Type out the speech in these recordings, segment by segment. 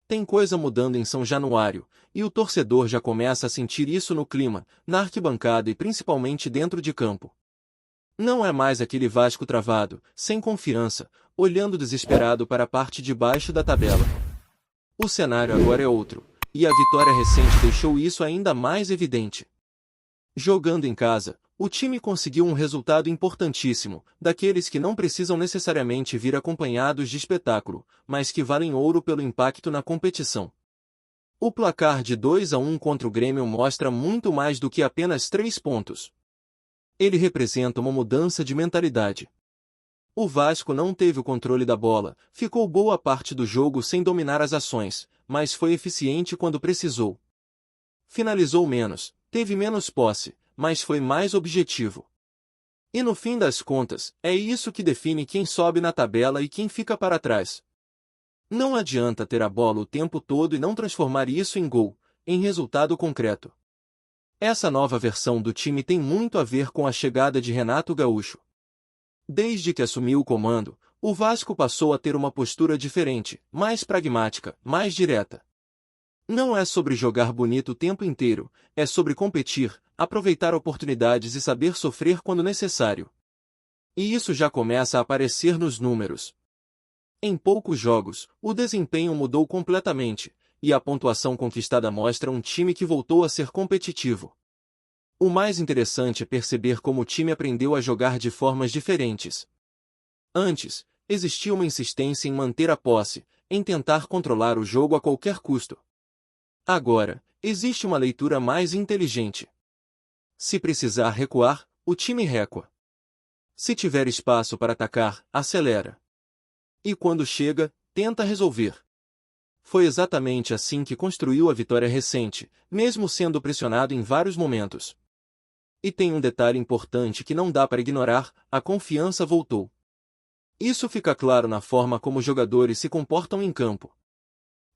Tem coisa mudando em São Januário, e o torcedor já começa a sentir isso no clima, na arquibancada e principalmente dentro de campo. Não é mais aquele Vasco travado, sem confiança, olhando desesperado para a parte de baixo da tabela. O cenário agora é outro, e a vitória recente deixou isso ainda mais evidente. Jogando em casa, o time conseguiu um resultado importantíssimo, daqueles que não precisam necessariamente vir acompanhados de espetáculo, mas que valem ouro pelo impacto na competição. O placar de 2-1 contra o Grêmio mostra muito mais do que apenas 3 pontos. Ele representa uma mudança de mentalidade. O Vasco não teve o controle da bola, ficou boa parte do jogo sem dominar as ações, mas foi eficiente quando precisou. Finalizou menos, teve menos posse, mas foi mais objetivo. E no fim das contas, é isso que define quem sobe na tabela e quem fica para trás. Não adianta ter a bola o tempo todo e não transformar isso em gol, em resultado concreto. Essa nova versão do time tem muito a ver com a chegada de Renato Gaúcho. Desde que assumiu o comando, o Vasco passou a ter uma postura diferente, mais pragmática, mais direta. Não é sobre jogar bonito o tempo inteiro, é sobre competir, aproveitar oportunidades e saber sofrer quando necessário. E isso já começa a aparecer nos números. Em poucos jogos, o desempenho mudou completamente, e a pontuação conquistada mostra um time que voltou a ser competitivo. O mais interessante é perceber como o time aprendeu a jogar de formas diferentes. Antes, existia uma insistência em manter a posse, em tentar controlar o jogo a qualquer custo. Agora, existe uma leitura mais inteligente. Se precisar recuar, o time recua. Se tiver espaço para atacar, acelera. E quando chega, tenta resolver. Foi exatamente assim que construiu a vitória recente, mesmo sendo pressionado em vários momentos. E tem um detalhe importante que não dá para ignorar: a confiança voltou. Isso fica claro na forma como os jogadores se comportam em campo.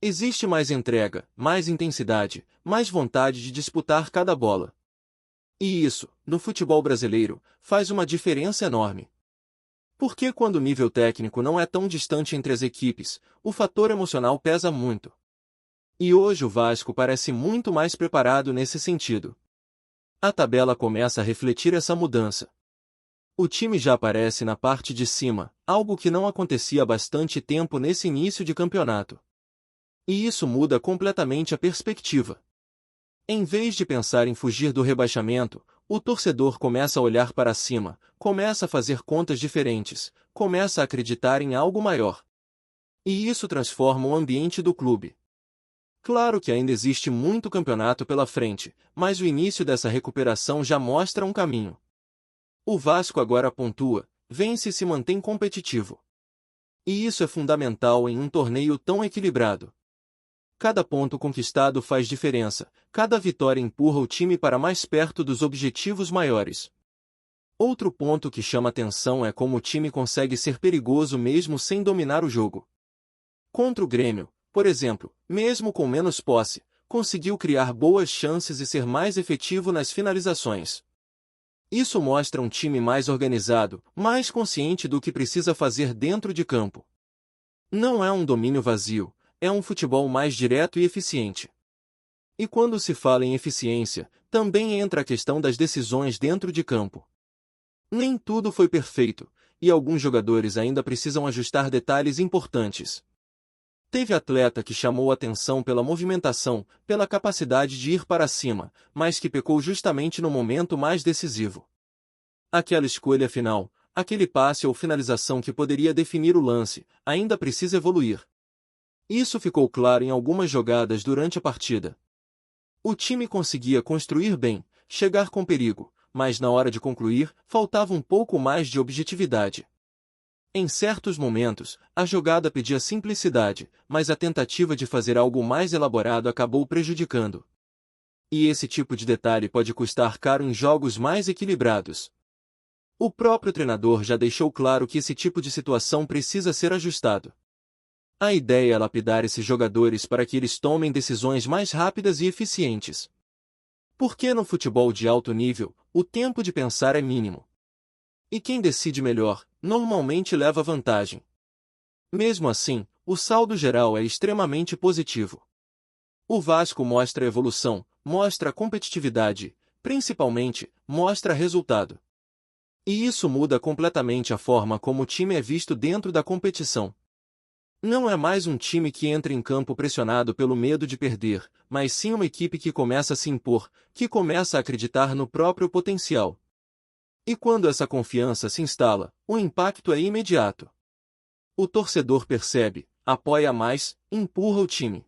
Existe mais entrega, mais intensidade, mais vontade de disputar cada bola. E isso, no futebol brasileiro, faz uma diferença enorme. Porque quando o nível técnico não é tão distante entre as equipes, o fator emocional pesa muito. E hoje o Vasco parece muito mais preparado nesse sentido. A tabela começa a refletir essa mudança. O time já aparece na parte de cima, algo que não acontecia há bastante tempo nesse início de campeonato. E isso muda completamente a perspectiva. Em vez de pensar em fugir do rebaixamento, o torcedor começa a olhar para cima, começa a fazer contas diferentes, começa a acreditar em algo maior. E isso transforma o ambiente do clube. Claro que ainda existe muito campeonato pela frente, mas o início dessa recuperação já mostra um caminho. O Vasco agora pontua, vence e se mantém competitivo. E isso é fundamental em um torneio tão equilibrado. Cada ponto conquistado faz diferença, cada vitória empurra o time para mais perto dos objetivos maiores. Outro ponto que chama atenção é como o time consegue ser perigoso mesmo sem dominar o jogo. Contra o Grêmio, por exemplo, mesmo com menos posse, conseguiu criar boas chances e ser mais efetivo nas finalizações. Isso mostra um time mais organizado, mais consciente do que precisa fazer dentro de campo. Não é um domínio vazio, é um futebol mais direto e eficiente. E quando se fala em eficiência, também entra a questão das decisões dentro de campo. Nem tudo foi perfeito, e alguns jogadores ainda precisam ajustar detalhes importantes. Teve atleta que chamou atenção pela movimentação, pela capacidade de ir para cima, mas que pecou justamente no momento mais decisivo. Aquela escolha final, aquele passe ou finalização que poderia definir o lance, ainda precisa evoluir. Isso ficou claro em algumas jogadas durante a partida. O time conseguia construir bem, chegar com perigo, mas na hora de concluir, faltava um pouco mais de objetividade. Em certos momentos, a jogada pedia simplicidade, mas a tentativa de fazer algo mais elaborado acabou prejudicando. E esse tipo de detalhe pode custar caro em jogos mais equilibrados. O próprio treinador já deixou claro que esse tipo de situação precisa ser ajustado. A ideia é lapidar esses jogadores para que eles tomem decisões mais rápidas e eficientes. Porque no futebol de alto nível, o tempo de pensar é mínimo. E quem decide melhor, normalmente leva vantagem. Mesmo assim, o saldo geral é extremamente positivo. O Vasco mostra evolução, mostra competitividade, principalmente, mostra resultado. E isso muda completamente a forma como o time é visto dentro da competição. Não é mais um time que entra em campo pressionado pelo medo de perder, mas sim uma equipe que começa a se impor, que começa a acreditar no próprio potencial. E quando essa confiança se instala, o impacto é imediato. O torcedor percebe, apoia mais, empurra o time.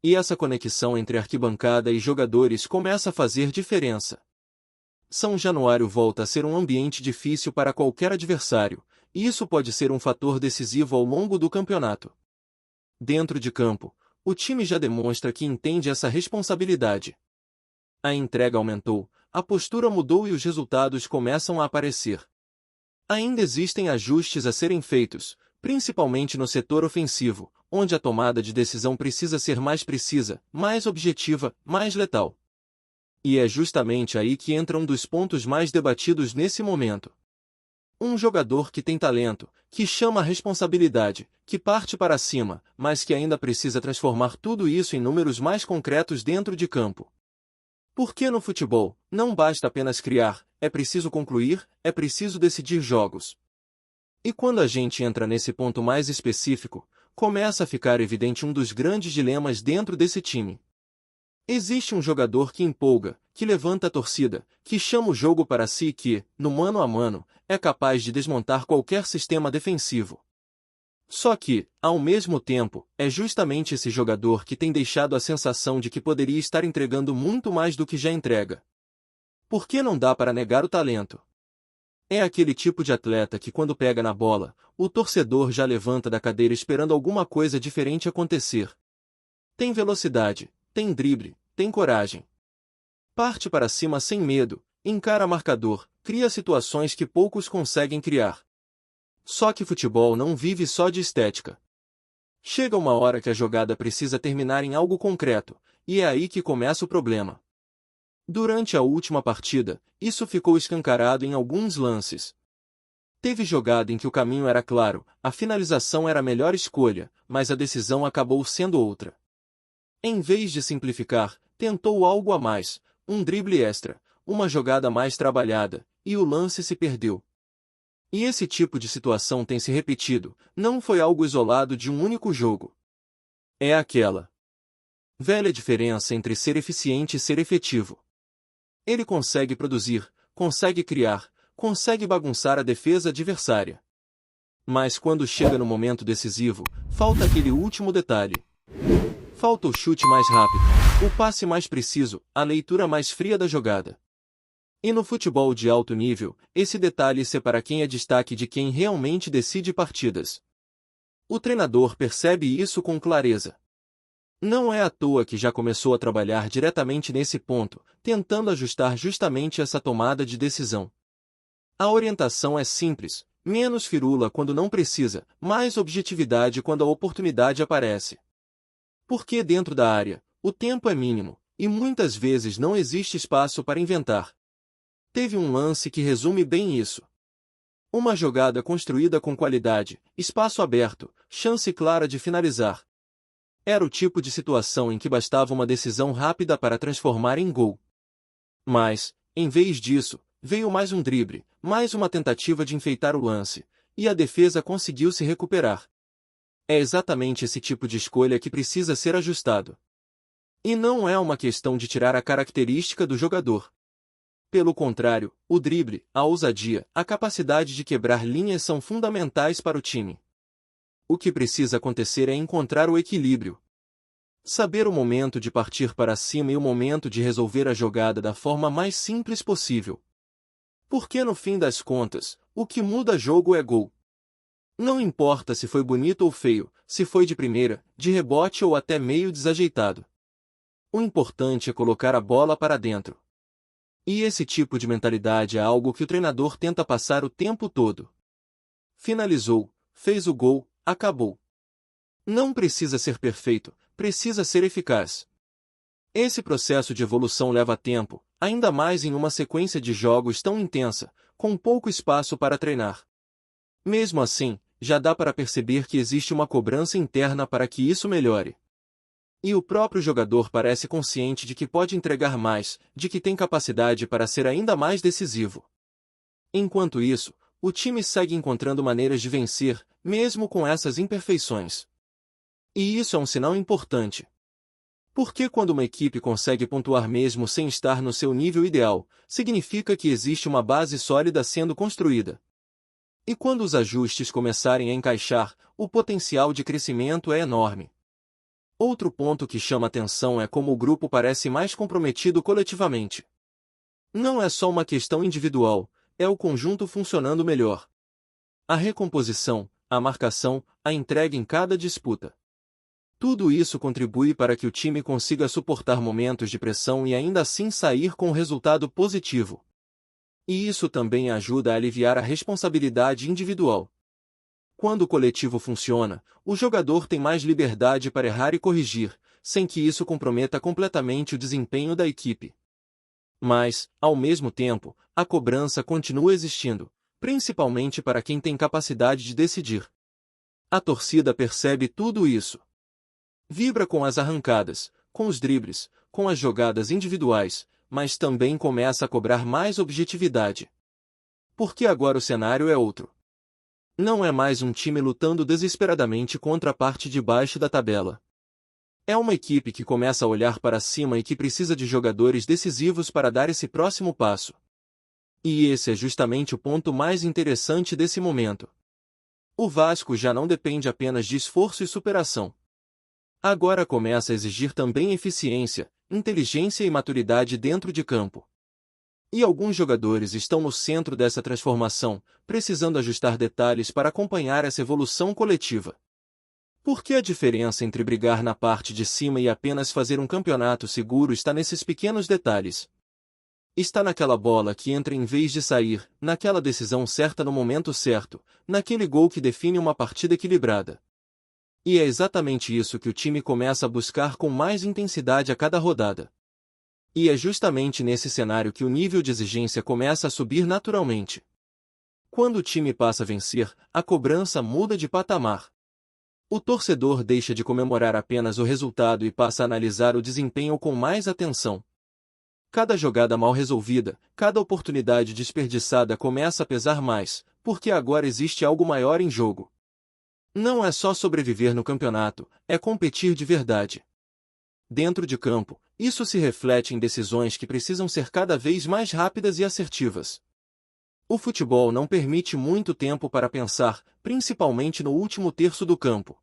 E essa conexão entre arquibancada e jogadores começa a fazer diferença. São Januário volta a ser um ambiente difícil para qualquer adversário, e isso pode ser um fator decisivo ao longo do campeonato. Dentro de campo, o time já demonstra que entende essa responsabilidade. A entrega aumentou, a postura mudou e os resultados começam a aparecer. Ainda existem ajustes a serem feitos, principalmente no setor ofensivo, onde a tomada de decisão precisa ser mais precisa, mais objetiva, mais letal. E é justamente aí que entra um dos pontos mais debatidos nesse momento. Um jogador que tem talento, que chama a responsabilidade, que parte para cima, mas que ainda precisa transformar tudo isso em números mais concretos dentro de campo. Porque no futebol, não basta apenas criar, é preciso concluir, é preciso decidir jogos. E quando a gente entra nesse ponto mais específico, começa a ficar evidente um dos grandes dilemas dentro desse time. Existe um jogador que empolga, que levanta a torcida, que chama o jogo para si e que, no mano a mano, é capaz de desmontar qualquer sistema defensivo. Só que, ao mesmo tempo, é justamente esse jogador que tem deixado a sensação de que poderia estar entregando muito mais do que já entrega. Por que não dá para negar o talento? É aquele tipo de atleta que quando pega na bola, o torcedor já levanta da cadeira esperando alguma coisa diferente acontecer. Tem velocidade, tem drible, tem coragem. Parte para cima sem medo, encara marcador, cria situações que poucos conseguem criar. Só que futebol não vive só de estética. Chega uma hora que a jogada precisa terminar em algo concreto, e é aí que começa o problema. Durante a última partida, isso ficou escancarado em alguns lances. Teve jogada em que o caminho era claro, a finalização era a melhor escolha, mas a decisão acabou sendo outra. Em vez de simplificar, tentou algo a mais, um drible extra, uma jogada mais trabalhada, e o lance se perdeu. E esse tipo de situação tem se repetido, não foi algo isolado de um único jogo. É aquela velha diferença entre ser eficiente e ser efetivo. Ele consegue produzir, consegue criar, consegue bagunçar a defesa adversária. Mas quando chega no momento decisivo, falta aquele último detalhe. Falta o chute mais rápido, o passe mais preciso, a leitura mais fria da jogada. E no futebol de alto nível, esse detalhe separa quem é destaque de quem realmente decide partidas. O treinador percebe isso com clareza. Não é à toa que já começou a trabalhar diretamente nesse ponto, tentando ajustar justamente essa tomada de decisão. A orientação é simples, menos firula quando não precisa, mais objetividade quando a oportunidade aparece. Porque dentro da área, o tempo é mínimo, e muitas vezes não existe espaço para inventar. Teve um lance que resume bem isso. Uma jogada construída com qualidade, espaço aberto, chance clara de finalizar. Era o tipo de situação em que bastava uma decisão rápida para transformar em gol. Mas, em vez disso, veio mais um drible, mais uma tentativa de enfeitar o lance, e a defesa conseguiu se recuperar. É exatamente esse tipo de escolha que precisa ser ajustado. E não é uma questão de tirar a característica do jogador. Pelo contrário, o drible, a ousadia, a capacidade de quebrar linhas são fundamentais para o time. O que precisa acontecer é encontrar o equilíbrio. Saber o momento de partir para cima e o momento de resolver a jogada da forma mais simples possível. Porque no fim das contas, o que muda jogo é gol. Não importa se foi bonito ou feio, se foi de primeira, de rebote ou até meio desajeitado. O importante é colocar a bola para dentro. E esse tipo de mentalidade é algo que o treinador tenta passar o tempo todo. Finalizou, fez o gol, acabou. Não precisa ser perfeito, precisa ser eficaz. Esse processo de evolução leva tempo, ainda mais em uma sequência de jogos tão intensa, com pouco espaço para treinar. Mesmo assim, já dá para perceber que existe uma cobrança interna para que isso melhore. E o próprio jogador parece consciente de que pode entregar mais, de que tem capacidade para ser ainda mais decisivo. Enquanto isso, o time segue encontrando maneiras de vencer, mesmo com essas imperfeições. E isso é um sinal importante. Porque quando uma equipe consegue pontuar mesmo sem estar no seu nível ideal, significa que existe uma base sólida sendo construída. E quando os ajustes começarem a encaixar, o potencial de crescimento é enorme. Outro ponto que chama atenção é como o grupo parece mais comprometido coletivamente. Não é só uma questão individual, é o conjunto funcionando melhor. A recomposição, a marcação, a entrega em cada disputa. Tudo isso contribui para que o time consiga suportar momentos de pressão e ainda assim sair com um resultado positivo. E isso também ajuda a aliviar a responsabilidade individual. Quando o coletivo funciona, o jogador tem mais liberdade para errar e corrigir, sem que isso comprometa completamente o desempenho da equipe. Mas, ao mesmo tempo, a cobrança continua existindo, principalmente para quem tem capacidade de decidir. A torcida percebe tudo isso. Vibra com as arrancadas, com os dribles, com as jogadas individuais, mas também começa a cobrar mais objetividade. Porque agora o cenário é outro. Não é mais um time lutando desesperadamente contra a parte de baixo da tabela. É uma equipe que começa a olhar para cima e que precisa de jogadores decisivos para dar esse próximo passo. E esse é justamente o ponto mais interessante desse momento. O Vasco já não depende apenas de esforço e superação. Agora começa a exigir também eficiência, inteligência e maturidade dentro de campo. E alguns jogadores estão no centro dessa transformação, precisando ajustar detalhes para acompanhar essa evolução coletiva. Porque a diferença entre brigar na parte de cima e apenas fazer um campeonato seguro está nesses pequenos detalhes. Está naquela bola que entra em vez de sair, naquela decisão certa no momento certo, naquele gol que define uma partida equilibrada. E é exatamente isso que o time começa a buscar com mais intensidade a cada rodada. E é justamente nesse cenário que o nível de exigência começa a subir naturalmente. Quando o time passa a vencer, a cobrança muda de patamar. O torcedor deixa de comemorar apenas o resultado e passa a analisar o desempenho com mais atenção. Cada jogada mal resolvida, cada oportunidade desperdiçada começa a pesar mais, porque agora existe algo maior em jogo. Não é só sobreviver no campeonato, é competir de verdade. Dentro de campo, isso se reflete em decisões que precisam ser cada vez mais rápidas e assertivas. O futebol não permite muito tempo para pensar, principalmente no último terço do campo.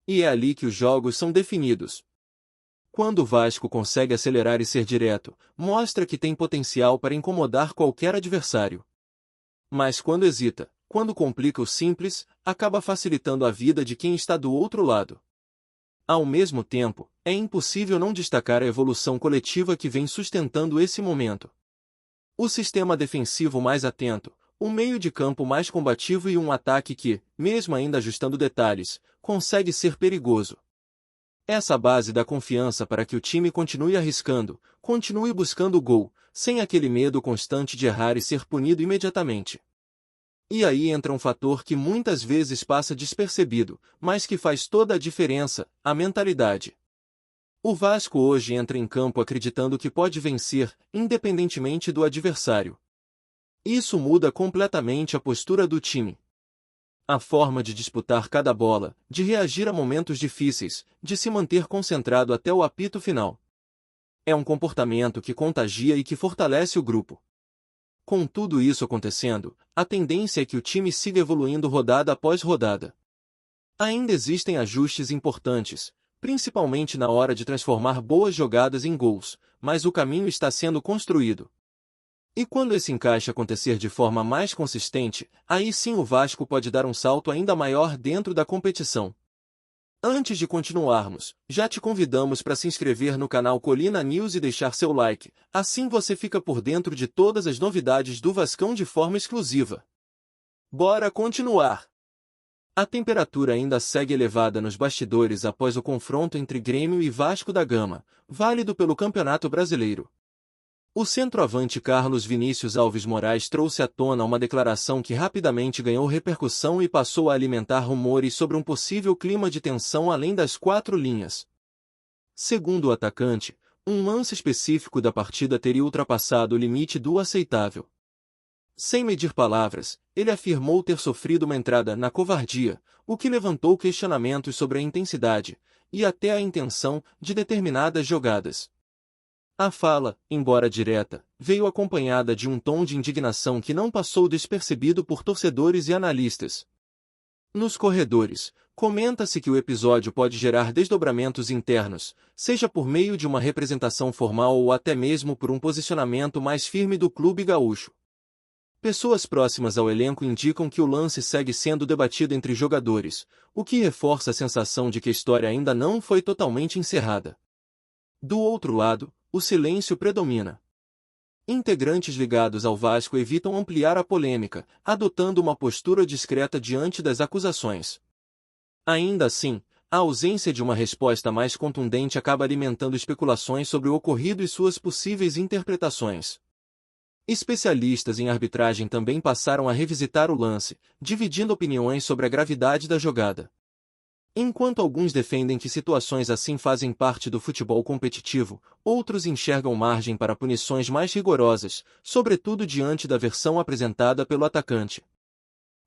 E é ali que os jogos são definidos. Quando o Vasco consegue acelerar e ser direto, mostra que tem potencial para incomodar qualquer adversário. Mas quando hesita, quando complica o simples, acaba facilitando a vida de quem está do outro lado. Ao mesmo tempo, é impossível não destacar a evolução coletiva que vem sustentando esse momento. O sistema defensivo mais atento, um meio de campo mais combativo e um ataque que, mesmo ainda ajustando detalhes, consegue ser perigoso. Essa base dá confiança para que o time continue arriscando, continue buscando o gol, sem aquele medo constante de errar e ser punido imediatamente. E aí entra um fator que muitas vezes passa despercebido, mas que faz toda a diferença, a mentalidade. O Vasco hoje entra em campo acreditando que pode vencer, independentemente do adversário. Isso muda completamente a postura do time. A forma de disputar cada bola, de reagir a momentos difíceis, de se manter concentrado até o apito final. É um comportamento que contagia e que fortalece o grupo. Com tudo isso acontecendo, a tendência é que o time siga evoluindo rodada após rodada. Ainda existem ajustes importantes, principalmente na hora de transformar boas jogadas em gols, mas o caminho está sendo construído. E quando esse encaixe acontecer de forma mais consistente, aí sim o Vasco pode dar um salto ainda maior dentro da competição. Antes de continuarmos, já te convidamos para se inscrever no canal Colina News e deixar seu like, assim você fica por dentro de todas as novidades do Vascão de forma exclusiva. Bora continuar! A temperatura ainda segue elevada nos bastidores após o confronto entre Grêmio e Vasco da Gama, válido pelo Campeonato Brasileiro. O centroavante Carlos Vinícius Alves Moraes trouxe à tona uma declaração que rapidamente ganhou repercussão e passou a alimentar rumores sobre um possível clima de tensão além das quatro linhas. Segundo o atacante, um lance específico da partida teria ultrapassado o limite do aceitável. Sem medir palavras, ele afirmou ter sofrido uma entrada na covardia, o que levantou questionamentos sobre a intensidade, e até a intenção, de determinadas jogadas. A fala, embora direta, veio acompanhada de um tom de indignação que não passou despercebido por torcedores e analistas. Nos corredores, comenta-se que o episódio pode gerar desdobramentos internos, seja por meio de uma representação formal ou até mesmo por um posicionamento mais firme do clube gaúcho. Pessoas próximas ao elenco indicam que o lance segue sendo debatido entre jogadores, o que reforça a sensação de que a história ainda não foi totalmente encerrada. Do outro lado, o silêncio predomina. Integrantes ligados ao Vasco evitam ampliar a polêmica, adotando uma postura discreta diante das acusações. Ainda assim, a ausência de uma resposta mais contundente acaba alimentando especulações sobre o ocorrido e suas possíveis interpretações. Especialistas em arbitragem também passaram a revisitar o lance, dividindo opiniões sobre a gravidade da jogada. Enquanto alguns defendem que situações assim fazem parte do futebol competitivo, outros enxergam margem para punições mais rigorosas, sobretudo diante da versão apresentada pelo atacante.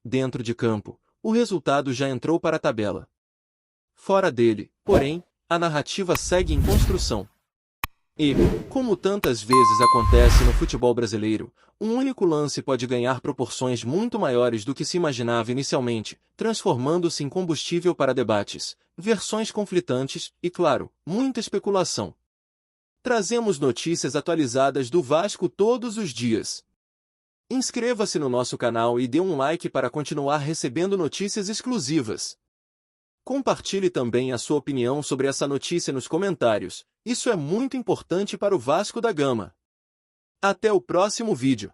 Dentro de campo, o resultado já entrou para a tabela. Fora dele, porém, a narrativa segue em construção. E, como tantas vezes acontece no futebol brasileiro, um único lance pode ganhar proporções muito maiores do que se imaginava inicialmente, transformando-se em combustível para debates, versões conflitantes e, claro, muita especulação. Trazemos notícias atualizadas do Vasco todos os dias. Inscreva-se no nosso canal e dê um like para continuar recebendo notícias exclusivas. Compartilhe também a sua opinião sobre essa notícia nos comentários, isso é muito importante para o Vasco da Gama. Até o próximo vídeo.